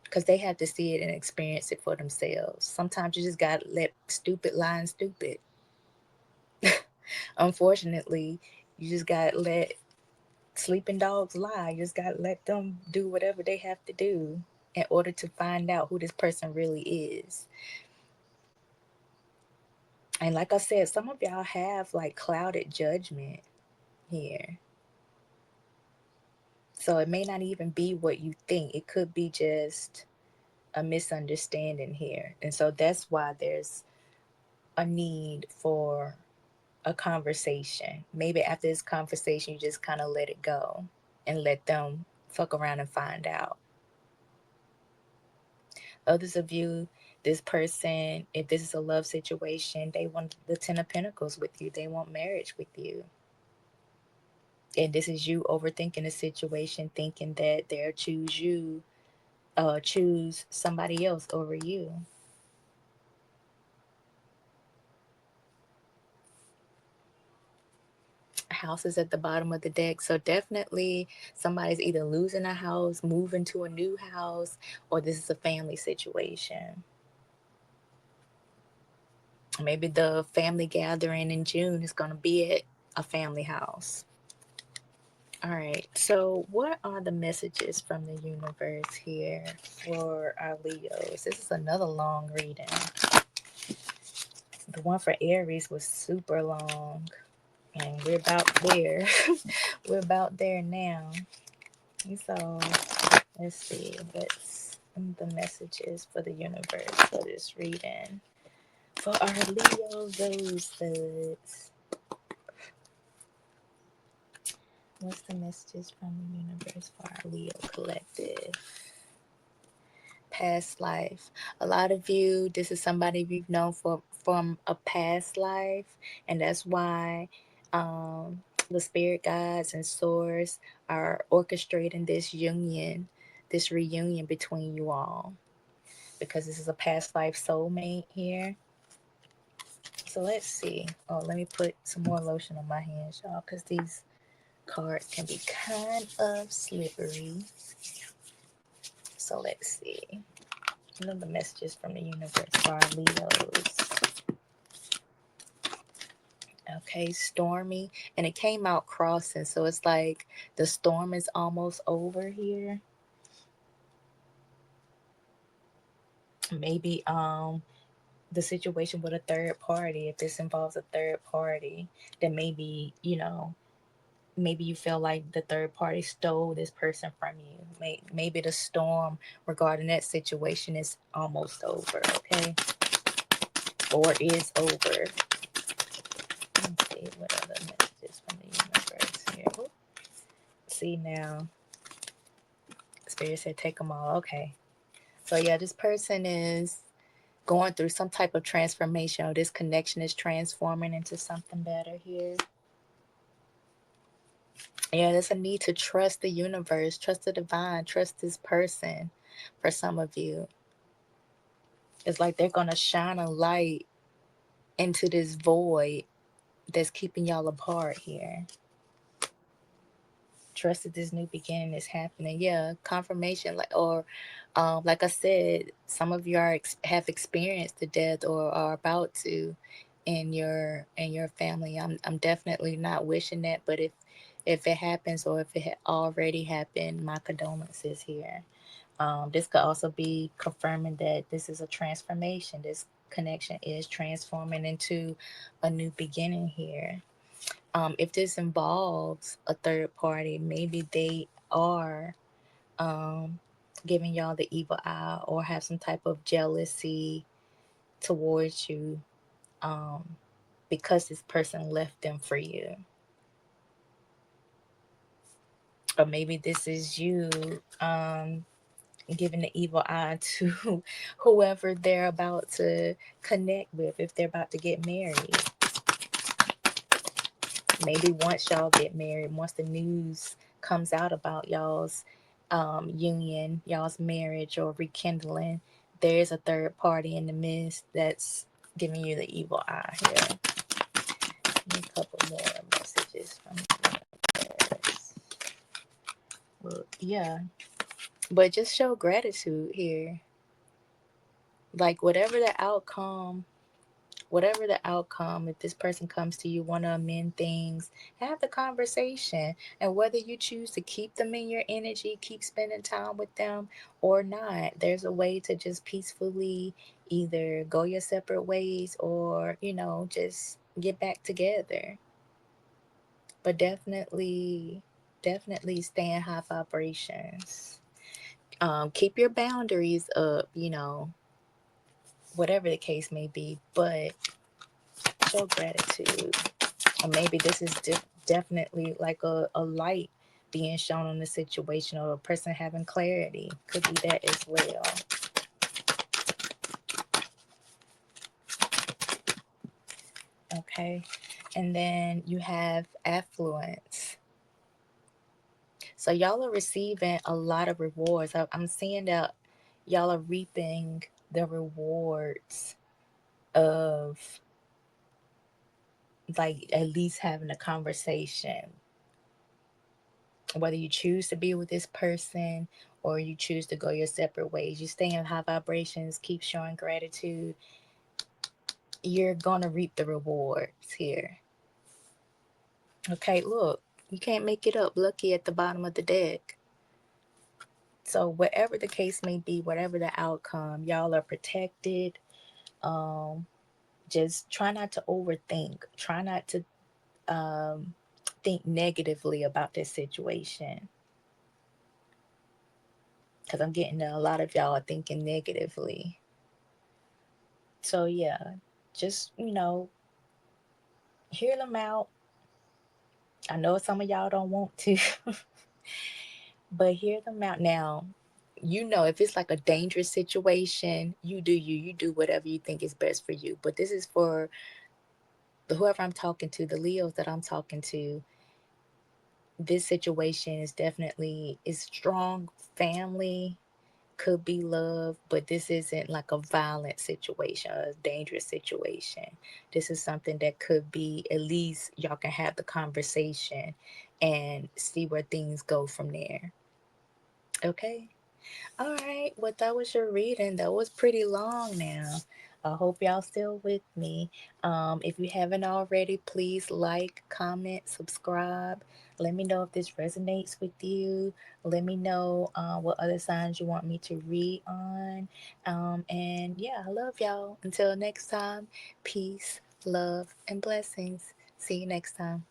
because they have to see it and experience it for themselves. Sometimes you just got to let stupid lie stupid. Unfortunately, you just got to let sleeping dogs lie. You just got to let them do whatever they have to do in order to find out who this person really is. And like I said, some of y'all have like clouded judgment here. So it may not even be what you think. It could be just a misunderstanding here. And so that's why there's a need for a conversation. Maybe after this conversation, you just kind of let it go and let them fuck around and find out. Others of you, this person, if this is a love situation, they want the Ten of Pentacles with you. They want marriage with you. And this is you overthinking the situation, thinking that they'll choose somebody else over you. House is at the bottom of the deck. So definitely somebody's either losing a house, moving to a new house, or this is a family situation. Maybe the family gathering in June is going to be at a family house. All right. So what are the messages from the universe here for our Leos? This is another long reading. The one for Aries was super long. And we're about there. We're about there now. So let's see. What's the messages for the universe for this reading? For our Leo rosebuds. What's the messages from the universe for our Leo collective? Past life. A lot of you, this is somebody you've known from a past life, and that's why the spirit guides and source are orchestrating this reunion between you all, because this is a past life soulmate here. So let's see. Oh, let me put some more lotion on my hands, y'all, because these cards can be kind of slippery. So let's see. The messages from the universe for our Leos. Okay, stormy. And it came out crossing, so it's like the storm is almost over here. Maybe the situation with a third party, if this involves a third party, then maybe, maybe you feel like the third party stole this person from you. Maybe the storm regarding that situation is almost over, okay? Or is over. Let's see what other messages from the universe here. See now. Spirit said take them all. Okay. So yeah, this person is going through some type of transformation, or this connection is transforming into something better here. Yeah, there's a need to trust the universe, trust the divine, trust this person for some of you. It's like they're going to shine a light into this void that's keeping y'all apart here. Trust that this new beginning is happening. Yeah, confirmation, like I said, some of you have experienced the death or are about to in your family. I'm definitely not wishing that, but if it happens, or if it had already happened, my condolences here. This could also be confirming that this is a transformation. This connection is transforming into a new beginning here. If this involves a third party, maybe they are giving y'all the evil eye, or have some type of jealousy towards you, because this person left them for you. Or maybe this is you giving the evil eye to whoever they're about to connect with, if they're about to get married. Maybe once y'all get married, once the news comes out about y'all's union, y'all's marriage or rekindling, there's a third party in the midst that's giving you the evil eye here. A couple more messages from this. Well, yeah, but just show gratitude here. Like whatever the outcome, if this person comes to you, want to amend things, have the conversation. And whether you choose to keep them in your energy, keep spending time with them or not, there's a way to just peacefully either go your separate ways or, just get back together. But definitely stay in high vibrations. Keep your boundaries up, whatever the case may be, but show gratitude. Or maybe this is definitely like a light being shown on the situation, or a person having clarity. Could be that as well. Okay. And then you have affluence. So y'all are receiving a lot of rewards. I'm seeing that y'all are reaping the rewards of, like, at least having a conversation. Whether you choose to be with this person or you choose to go your separate ways, you stay in high vibrations, keep showing gratitude, you're gonna reap the rewards here. Okay, look, you can't make it up. Lucky at the bottom of the deck. So whatever the case may be, whatever the outcome, y'all are protected. Um, just try not to overthink. Try not to think negatively about this situation. Because I'm getting that a lot of y'all are thinking negatively. So yeah, just hear them out. I know some of y'all don't want to, but hear them out. Now, if it's like a dangerous situation, you do you. You do whatever you think is best for you. But this is for whoever I'm talking to, the Leos that I'm talking to. This situation is strong family, could be love, but this isn't like a violent situation, a dangerous situation. This is something that could be, at least y'all can have the conversation and see where things go from there. Okay. All right. Well, that was your reading. That was pretty long now. I hope y'all still with me. If you haven't already, please like, comment, subscribe. Let me know if this resonates with you. Let me know what other signs you want me to read on. And yeah, I love y'all. Until next time, peace, love, and blessings. See you next time.